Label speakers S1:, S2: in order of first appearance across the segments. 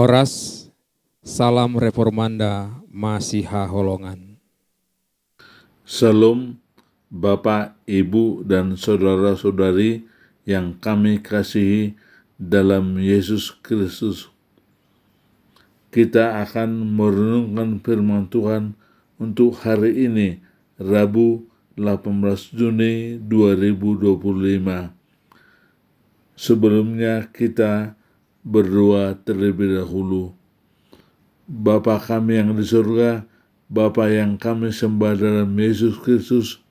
S1: Oras, salam reformanda Masiha Holongan.
S2: Salam Bapak, Ibu, dan saudara-saudari yang kami kasihi dalam Yesus Kristus. Kita akan merenungkan firman Tuhan untuk hari ini, Rabu 18 Juni 2025. Sebelumnya kita berdoa terlebih dahulu. Bapa kami yang di surga, Bapa yang kami sembah dalam Yesus Kristus,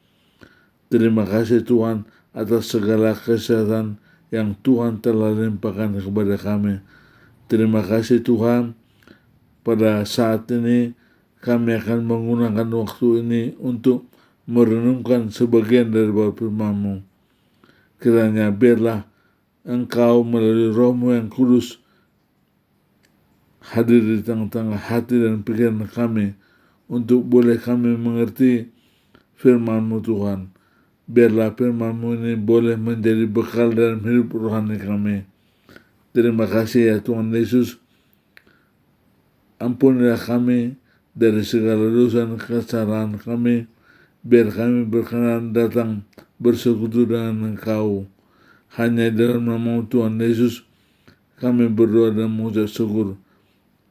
S2: terima kasih Tuhan atas segala kesehatan yang Tuhan telah limpahkan kepada kami. Terima kasih Tuhan, pada saat ini kami akan menggunakan waktu ini untuk merenungkan sebagian dari firman-Mu. Kiranya biarlah Engkau melalui Roh-Mu yang kudus hadir di tengah-tengah hati dan pikiran kami untuk boleh kami mengerti firman-Mu Tuhan. Biarlah firman-Mu ini boleh menjadi bekal dalam hidup rohani kami. Terima kasih ya Tuhan Yesus. Ampunilah kami dari segala dosa dan kesalahan kami. Biar kami berkenan datang bersekutu dengan Engkau. Hanya dalam nama Tuhan Yesus kami berdoa dan mengucap syukur.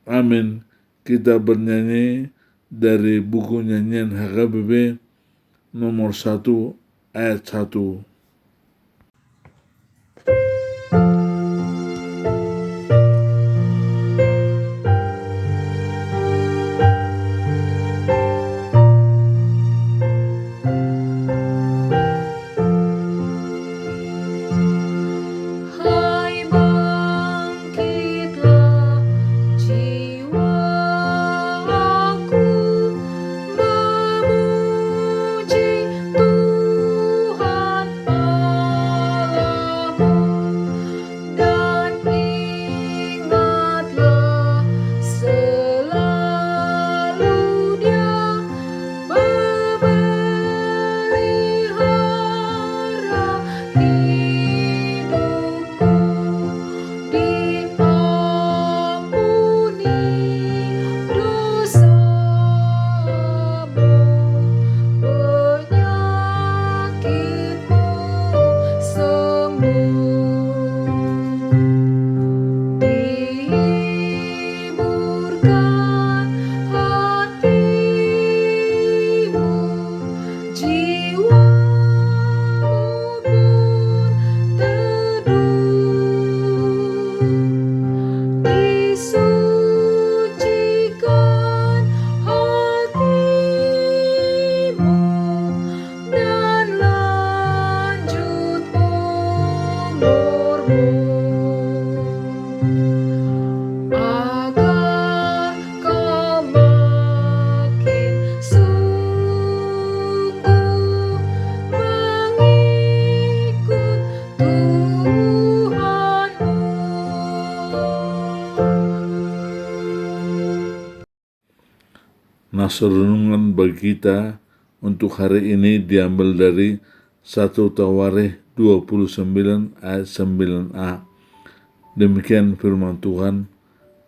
S2: Amin. Kita bernyanyi dari buku nyanyian HKBP nomor 1 ayat 1. Nas renungan bagi kita untuk hari ini diambil dari 1 Tawarikh 29 ayat 9a. Demikian firman Tuhan,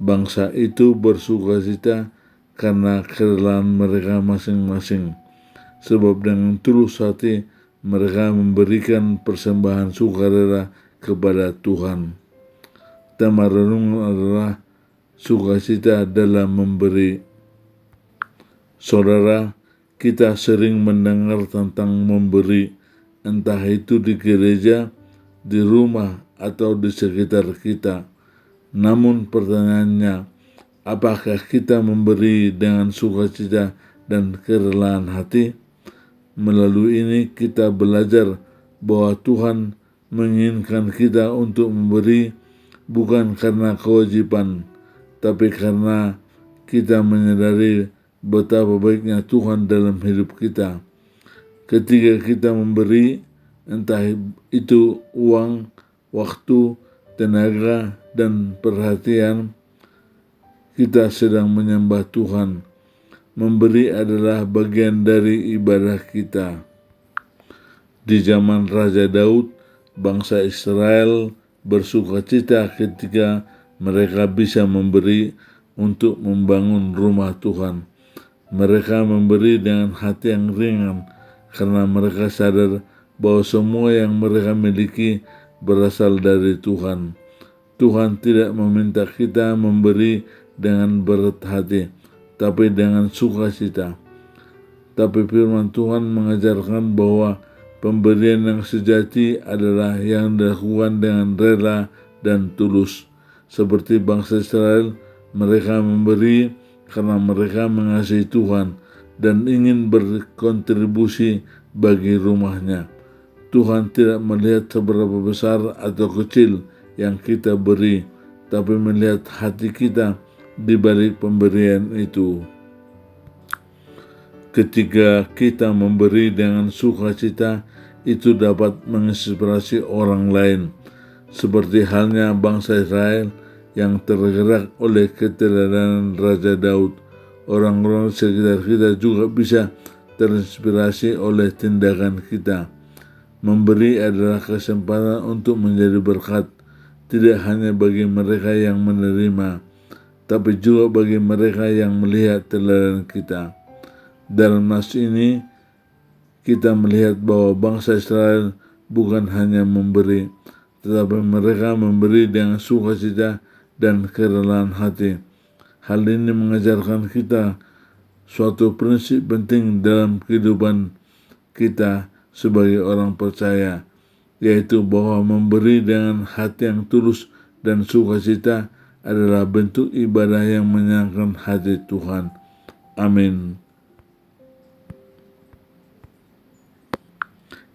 S2: bangsa itu bersukacita karena kerelaan mereka masing-masing, sebab dengan tulus hati mereka memberikan persembahan sukarela kepada Tuhan. Tema renungan adalah sukacita dalam memberi. Saudara, kita sering mendengar tentang memberi, entah itu di gereja, di rumah, atau di sekitar kita. Namun pertanyaannya, apakah kita memberi dengan sukacita dan kerelaan hati? Melalui ini kita belajar bahwa Tuhan menginginkan kita untuk memberi bukan karena kewajiban, tapi karena kita menyadari betapa baiknya Tuhan dalam hidup kita. Ketika kita memberi, entah itu uang, waktu, tenaga, dan perhatian, kita sedang menyembah Tuhan. Memberi adalah bagian dari ibadah kita. Di zaman Raja Daud, bangsa Israel bersukacita ketika Mereka bisa memberi untuk membangun rumah Tuhan. Mereka memberi dengan hati yang ringan karena mereka sadar bahwa semua yang mereka miliki berasal dari Tuhan. Tuhan tidak meminta kita memberi dengan berat hati, tapi dengan sukacita. Tapi firman Tuhan mengajarkan bahwa pemberian yang sejati adalah yang dilakukan dengan rela dan tulus. Seperti bangsa Israel, mereka memberi karena mereka mengasihi Tuhan dan ingin berkontribusi bagi rumahnya. Tuhan tidak melihat seberapa besar atau kecil yang kita beri, tapi melihat hati kita di balik pemberian itu. Ketika kita memberi dengan sukacita, itu dapat menginspirasi orang lain, seperti halnya bangsa Israel yang tergerak oleh keteladanan Raja Daud. Orang-orang sekitar kita juga bisa terinspirasi oleh tindakan kita. Memberi adalah kesempatan untuk menjadi berkat, tidak hanya bagi mereka yang menerima, tapi juga bagi mereka yang melihat teladan kita. Dalam nas ini, kita melihat bahwa bangsa Israel bukan hanya memberi, tetapi mereka memberi dengan sukacita dan kerelaan hati. Hal ini mengajarkan kita suatu prinsip penting dalam kehidupan kita sebagai orang percaya, yaitu bahwa memberi dengan hati yang tulus dan sukacita adalah bentuk ibadah yang menyenangkan hati Tuhan. Amin.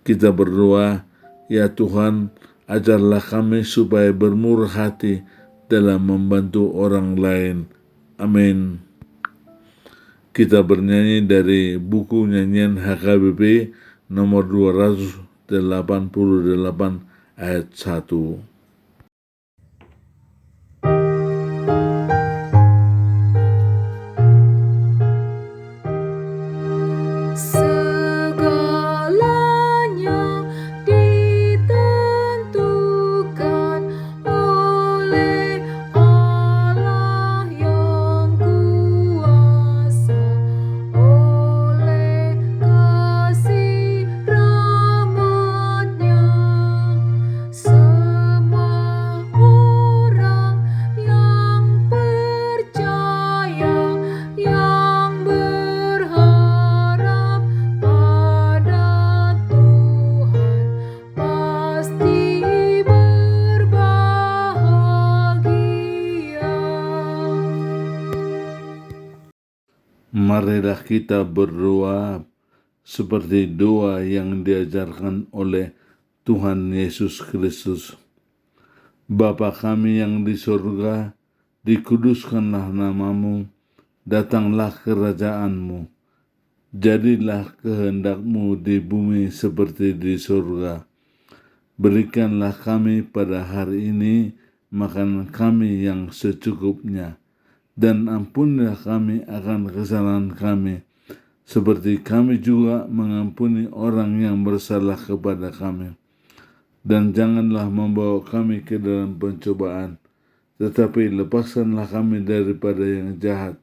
S2: Kita berdoa, ya Tuhan, ajarlah kami supaya bermurah hati dalam membantu orang lain. Amin. Kita bernyanyi dari buku nyanyian HKBP nomor 288 ayat 1. Marilah kita berdoa seperti doa yang diajarkan oleh Tuhan Yesus Kristus. Bapa kami yang di surga, dikuduskanlah namamu, datanglah kerajaan-Mu, jadilah kehendak-Mu di bumi seperti di surga. Berikanlah kami pada hari ini makanan kami yang secukupnya, dan ampunilah kami akan kesalahan kami, seperti kami juga mengampuni orang yang bersalah kepada kami. Dan janganlah membawa kami ke dalam pencobaan, tetapi lepaskanlah kami daripada yang jahat.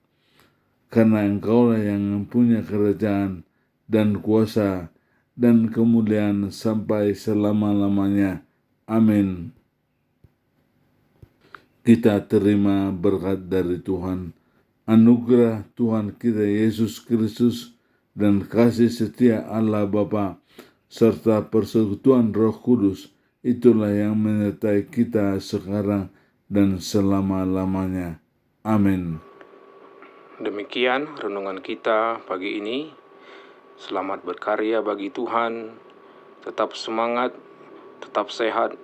S2: Karena Engkaulah yang mempunyai kerajaan dan kuasa dan kemuliaan sampai selama-lamanya. Amin. Kita terima berkat dari Tuhan. Anugerah Tuhan kita Yesus Kristus dan kasih setia Allah Bapa serta persekutuan Roh Kudus itulah yang menyertai kita sekarang dan selama-lamanya. Amin.
S1: Demikian renungan kita pagi ini. Selamat berkarya bagi Tuhan. Tetap semangat, tetap sehat.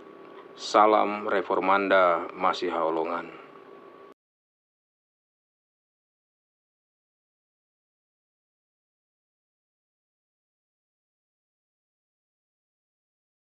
S1: Salam Reformanda Masiha Holongan.